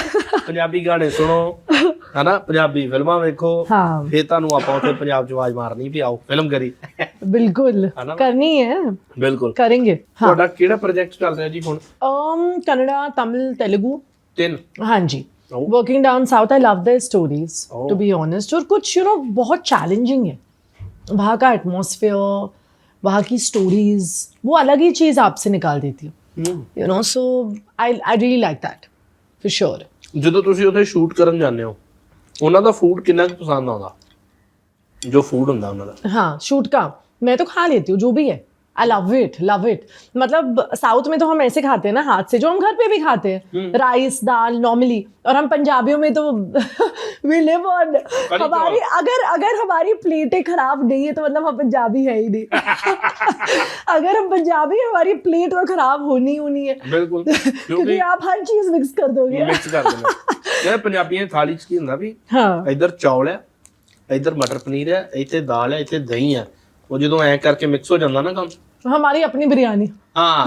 ਪੰਜਾਬੀ ਗਾਣੇ ਸੁਣੋ, ਹਨਾ, ਪੰਜਾਬੀ ਫਿਲਮਾਂ ਵੇਖੋ. हाँ ਫੇਰ ਤੁਹਾਨੂੰ ਆਪਾਂ ਉੱਥੇ ਪੰਜਾਬ 'ਚ ਆਵਾਜ਼ ਮਾਰਨੀ ਵੀ ਆਓ ਫਿਲਮ ਕਰੀ. बिल्कुल है ना? करनी है, ਬਿਲਕੁਲ. करेंगे. हाँ. ਤੁਹਾਡਾ ਕਿਹੜਾ ਪ੍ਰੋਜੈਕਟ ਚੱਲ ਰਿਹਾ ਜੀ ਹੁਣ? कन्नड़ा, तमिल, तेलुगु. 3. हाँ जी. Oh. Working down south, I love their stories, Oh. To be honest. और कुछ यू नो बहुत चैलेंजिंग है, वहाँ का एटमॉस्फेयर, वहाँ की स्टोरीज, वो अलग ही चीज़ आपसे निकाल देती है, you know. So I really like that for sure. ਜਦੋਂ ਤੁਸੀਂ ਉੱਥੇ ਸ਼ੂਟ ਕਰਨ ਜਾਂਦੇ ਹੋ, ਉਹਨਾਂ ਦਾ ਫੂਡ ਕਿੰਨਾ ਕੁ ਪਸੰਦ ਆਉਂਦਾ? ਜੋ ਫੂਡ ਹੁੰਦਾ ਉਹਨਾਂ ਦਾ. हाँ, शूट का मैं तो खा लेती हूँ जो भी है. I love it, love it. मतलब साउथ में तो हम ऐसे खाते हैं ना हाथ से, जो हम घर पे भी खाते हैं, राइस दाल नॉर्मली. और हम पंजाबियों में तो वी लिव ऑन, हमारी अगर हमारी प्लेटें खराब नहीं है तो मतलब हम पंजाबी है ही नहीं. अगर हम पंजाबी, हमारी प्लेट तो खराब होनी है. ਬਿਲਕੁਲ. क्योंकि आप हर चीज मिक्स कर दोगे. ਮਿਕਸ ਕਰ ਦਿੰਦੇ. ਯਾਰ ਪੰਜਾਬੀਆਂ ਦੀ ਥਾਲੀ 'ਚ ਕੀ ਹੁੰਦਾ ਵੀ हाँ ਇੱਧਰ ਚੌਲ ਹੈ, ਇੱਧਰ ਮਟਰ ਪਨੀਰ ਹੈ, ਇੱਥੇ ਦਾਲ ਹੈ, ਇੱਥੇ ਦਹੀਂ ਹੈ. ਉਹ ਜਦੋਂ ਐ ਕਰਕੇ ਮਿਕਸ ਹੋ ਜਾਂਦਾ ਨਾ ਕੰਮ. हमारी अपनी बिरयानी. ਹਾਂ,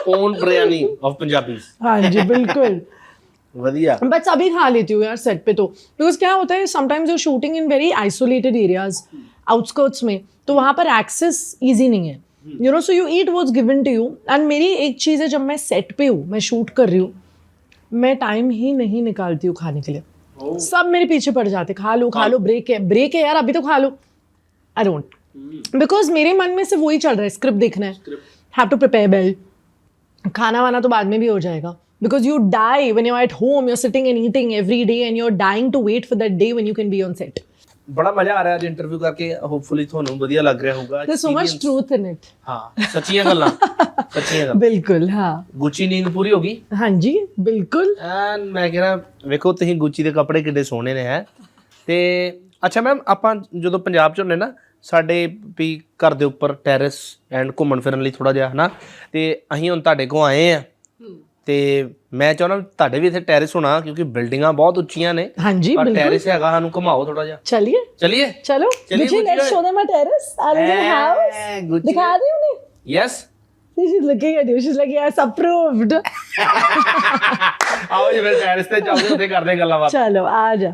ਓਨ ਬਿਰਿਆਨੀ ਆਫ ਪੰਜਾਬੀ. हाँ जी बिल्कुल. ਵਧੀਆ. बट सभी खा लेती हूँ यार सेट पे तो, बिकॉज क्या होता है sometimes you shooting in very isolated areas, outskirts में, तो वहाँ पर एक्सेस ईजी नहीं है, you know. So you eat what's given to you. And मेरी एक चीज़ है, जब मैं सेट पे हूँ, मैं शूट कर रही हूँ, मैं टाइम ही नहीं निकालती हूँ खाने के लिए. सब मेरे पीछे पड़ जाते, खा लो ब्रेक है यार, अभी तो खा लो. आई डोंट, बिकॉज मेरे मन में से वही चल रहा है, स्क्रिप्ट देखना है, हैव टू प्रिपेयर वेल. खाना वाना तो बाद में भी हो जाएगा, because you die when you're at home, you're sitting and eating every day and you're dying to wait for that day when you can be on set. ਬੜਾ ਮਜ਼ਾ ਆ ਰਿਹਾ ਅੱਜ ਇੰਟਰਵਿਊ ਕਰਕੇ. ਹੋਪਫੁਲੀ ਤੁਹਾਨੂੰ ਵਧੀਆ ਲੱਗ ਰਿਹਾ ਹੋਊਗਾ. There's so much truth in it. ਹਾਂ, ਸੱਚੀਆਂ ਗੱਲਾਂ. ਸੱਚੀਆਂ ਗੱਲਾਂ. बिल्कुल. हाँ ਗੁੱਚੀ ਨੀਂਦ ਪੂਰੀ ਹੋ ਗਈ? हाँ जी बिल्कुल. ਐਨ ਮੈਂ ਕਹਿੰਦਾ, ਵੇਖੋ ਤੁਸੀਂ ਗੁੱਚੀ ਦੇ ਕੱਪੜੇ ਕਿੱਡੇ ਸੋਹਣੇ ਨੇ ਹੈ. ਤੇ ਅੱਛਾ ਮੈਮ, ਆਪਾਂ ਜਦੋਂ ਪੰਜਾਬ 'ਚ ਹੁੰਦੇ ਨਾ, ਸਾਡੇ ਵੀ ਘਰ ਦੇ ਉੱਪਰ ਟੈਰੇਸ ਐਂਡ ਘੁੰਮਣ ਫਿਰਨ ਲਈ ਥੋੜਾ ਜਿਹਾ ਹਨਾ, ਤੇ ਅਸੀਂ ਹੁਣ ਤੁਹਾਡੇ ਕੋਲ ਆਏ ਆ, ਤੇ ਮੈਂ ਚਾਹੁੰਦਾ ਤੁਹਾਡੇ ਵੀ ਇੱਥੇ ਟੈਰੇਸ ਹੋਣਾ, ਕਿਉਂਕਿ ਬਿਲਡਿੰਗਾਂ ਬਹੁਤ ਉੱਚੀਆਂ ਨੇ। हाँ जी ਪਰ बिल्कुल। ਟੈਰੇਸ ਹੈਗਾ, ਸਾਨੂੰ ਘੁਮਾਓ ਥੋੜਾ ਜਿਹਾ। चलिए ਚਲਿਏ चलो चलिए, मुझे let's show them a terrace are in the house दिखा दे उन्हें। Yes She's looking at you, she's like yes approved। ਆਓ ਜੀ ਫਿਰ ਟੈਰੇਸ ਤੇ ਚੱਲਦੇ, ਉੱਥੇ ਕਰਦੇ ਗੱਲਾਂ ਬਾਤਾਂ। चलो आ जा।